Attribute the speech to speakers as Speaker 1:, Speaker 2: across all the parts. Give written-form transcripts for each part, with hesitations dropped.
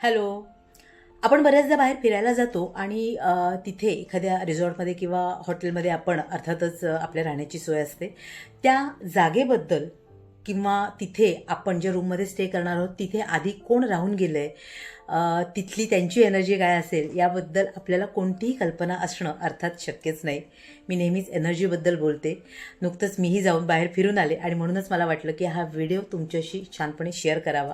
Speaker 1: Hello. आपण बऱ्याचदा बाहेर फिरायला जातो आणि तिथे एखाद्या रिसॉर्टमध्ये किंवा हॉटेलमध्ये आपण अर्थातच आपल्या राहण्याची सोय असते. त्या जागेबद्दल किंवा तिथे आपण ज्या रूममध्ये स्टे करणार आहोत तिथे आधी कोण राहून गेलं आहे, तिथली त्यांची एनर्जी काय असेल याबद्दल आपल्याला कोणतीही कल्पना असणं अर्थात शक्यच नाही. मी नेहमीच एनर्जीबद्दल बोलते. नुकतंच मीही जाऊन बाहेर फिरून आले आणि म्हणूनच मला वाटलं की हा व्हिडिओ तुमच्याशी छानपणे शेअर करावा.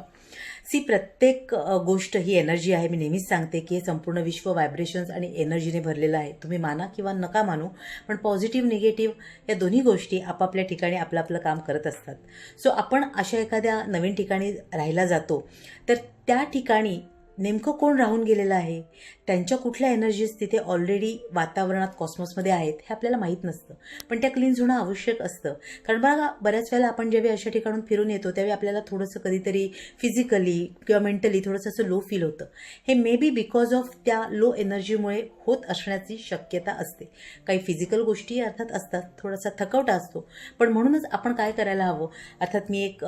Speaker 1: प्रत्येक गोष्ट ही एनर्जी आहे. मी नेहमीच सांगते की हे संपूर्ण विश्व व्हायब्रेशन्स आणि एनर्जीने भरलेलं आहे. तुम्ही माना किंवा नका मानू, पण पॉझिटिव्ह निगेटिव्ह या दोन्ही गोष्टी आपापल्या ठिकाणी आपलं आपलं काम करत असतात. सो आपण अशा एखाद्या नवीन ठिकाणी राहायला जातो तर त्या ठिकाणी नेमकं कोण राहून गेलेलं आहे, त्यांच्या कुठल्या एनर्जीज तिथे ऑलरेडी वातावरणात कॉस्मॉसमध्ये आहेत हे आपल्याला माहीत नसतं. पण त्या क्लीन्स होणं आवश्यक असतं. कारण बघा, बऱ्याच वेळेला आपण जेव्हा अशा ठिकाणून फिरून येतो त्यावेळी आपल्याला थोडंसं कधीतरी फिजिकली किंवा मेंटली थोडंसं असं लो फील होतं. हे मे बी बिकॉज ऑफ त्या लो एनर्जीमुळे होत असण्याची शक्यता असते. काही फिजिकल गोष्टी अर्थात असतात, थोडासा थकवटा असतो. पण म्हणूनच आपण काय करायला हवं, अर्थात मी एक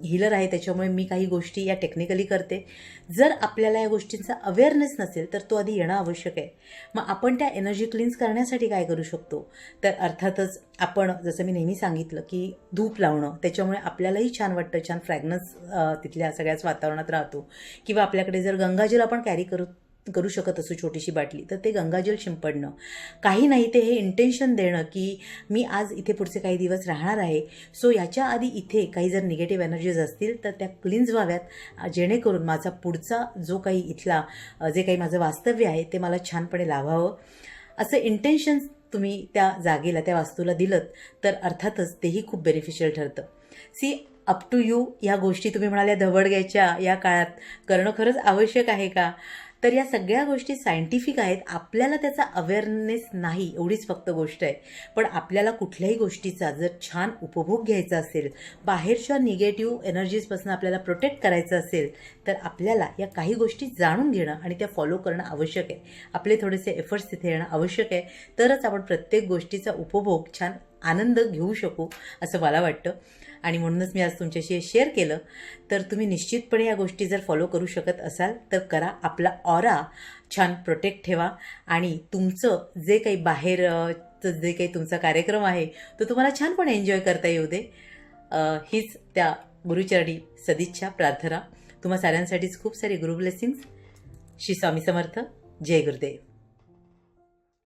Speaker 1: हीलर आहे त्याच्यामुळे मी काही गोष्टी या टेक्निकली करते. जर आपल्याला या गोष्टींचा अवेअरनेस नसेल तर तो आधी येणं आवश्यक आहे. मग आपण त्या एनर्जी क्लीन्स करण्यासाठी काय करू शकतो, तर अर्थातच आपण जसं मी नेहमी सांगितलं की धूप लावणं, त्याच्यामुळे आपल्यालाही छान वाटतं, छान फ्रॅग्रन्स तिथल्या सगळ्याच वातावरणात राहतो. किंवा आपल्याकडे जर गंगाजल आपण कॅरी करू शकत असू छोटीशी बाटली, तर ते गंगाजल शिंपडणं. काही नाही, ते हे इंटेन्शन देणं की मी आज इथे पुढचे काही दिवस राहणार आहे. सो याच्या आधी इथे काही जर निगेटिव्ह एनर्जीज असतील तर त्या क्लीन्स व्हाव्यात, जेणेकरून माझा पुढचा जो काही इथला जे काही माझं वास्तव्य आहे ते मला छानपणे लाभावं. असं इंटेन्शन्स तुम्ही त्या जागेला, त्या वास्तूला दिलं तर अर्थातच तेही खूप बेनिफिशियल ठरतं. Up to you. या गोष्टी तुम्ही म्हणाल्या धवडग्याच्या या काळात करणं खरंच आवश्यक आहे का, तर या सगळ्या गोष्टी सायंटिफिक आहेत. आपल्याला त्याचा अवेअरनेस नाही, एवढीच फक्त गोष्ट आहे. पण आपल्याला कुठल्याही गोष्टीचा जर छान उपभोग घ्यायचा असेल, बाहेरच्या निगेटिव्ह एनर्जीजपासून आपल्याला प्रोटेक्ट करायचं असेल, तर आपल्याला या काही गोष्टी जाणून घेणं आणि त्या फॉलो करणं आवश्यक आहे. आपले थोडेसे एफर्ट्स तिथे येणं आवश्यक आहे. तरच आपण प्रत्येक गोष्टीचा उपभोग छान आनंद घेऊ शकू असं मला वाटतं. आणि म्हणूनच मी आज तुमच्याशी शेअर केलं. तर तुम्ही निश्चितपणे या गोष्टी जर फॉलो करू शकत असाल तर करा. आपला ऑरा छान प्रोटेक्ट ठेवा आणि तुमचं जे काही बाहेरचं जे काही तुमचा कार्यक्रम आहे तो तुम्हाला छानपणे एन्जॉय करता येऊ दे. हीच त्या गुरुचरणी सदिच्छा प्रार्थना. तुम्हा साऱ्यांसाठीच खूप सारे गुरु ब्लेसिंग्स. श्री स्वामी समर्थ. जय गुरुदेव.